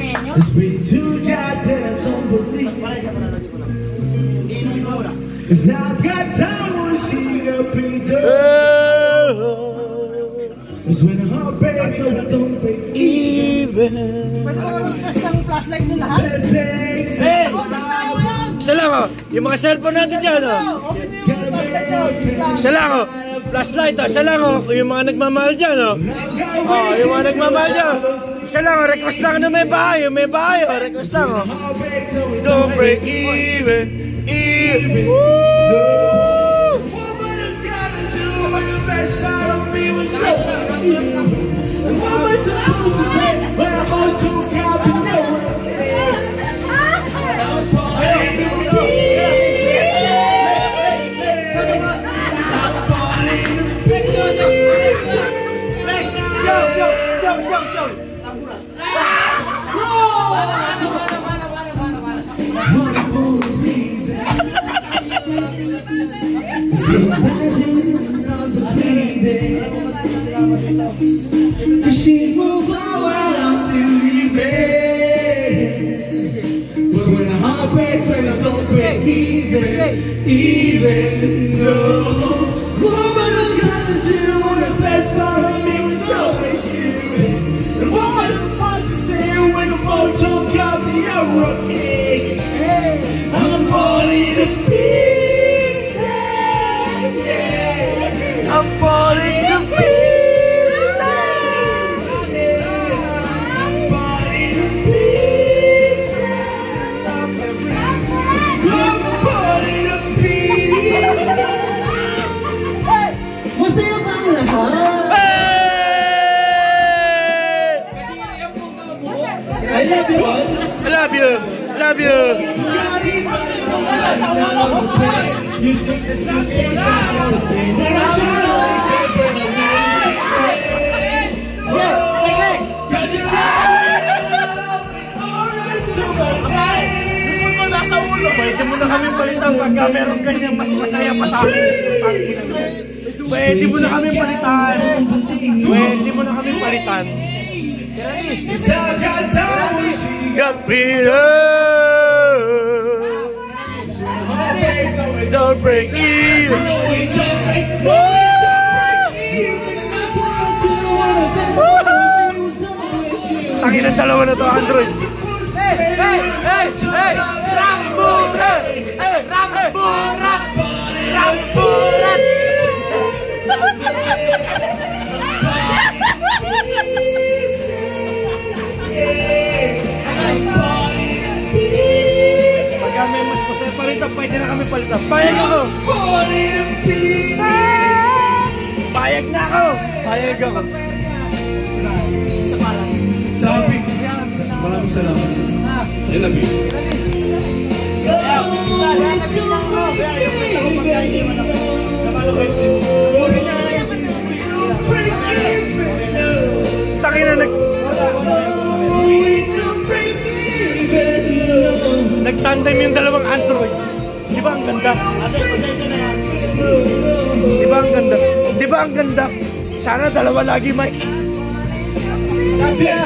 It's been too goddamn, I don't believe. Cause I've got time when she got beat up. Cause when the heart breaks, no, it don't break even. Pwede ko mag-press ng flashlight nyo lahat? Isa lang oh, yung mga cellphone natin dyan oh. Isa lang oh, flashlight oh, isa lang oh, yung mga nagmamahal dyan oh. Oh, yung mga nagmamahal dyan. Isa lang oh, request lang na may bahay oh, request lang oh. Don't break even, even. And what am I supposed to say? But I'm on to copy network. I'm partying the pieces. I'm partying the pieces. Yo. Wonderful reason. Somebody's not the bleeding. Cause she's moved on while I'm still leaving. But when the heart breaks, when I don't break even though what am I gonna do when the best part of me was always you? And what am I supposed to say when the mojo got me a rookie? I'm falling to pieces, yeah. I'm falling to pieces. I love you. You took the suitcase and took the pain. And I'm trying to say cause you pwede mo na kami palitan pagka meron kanyang mas masaya pa sa amin. Pwede mo na kami palitan. Got freedom. Don't break even. Tangin ang dalawa na to, Android. Hey! Ramburan! Pagka may mas masaya palitan, pwede na kami palitan. Payag ako! Payag ako! Sabi, maraming salamat. I love you. Tangina nagtandem yung dalawang Android. Di ba ang ganda? Di ba ang ganda? Sana dalawa lagi, Mike. Last na.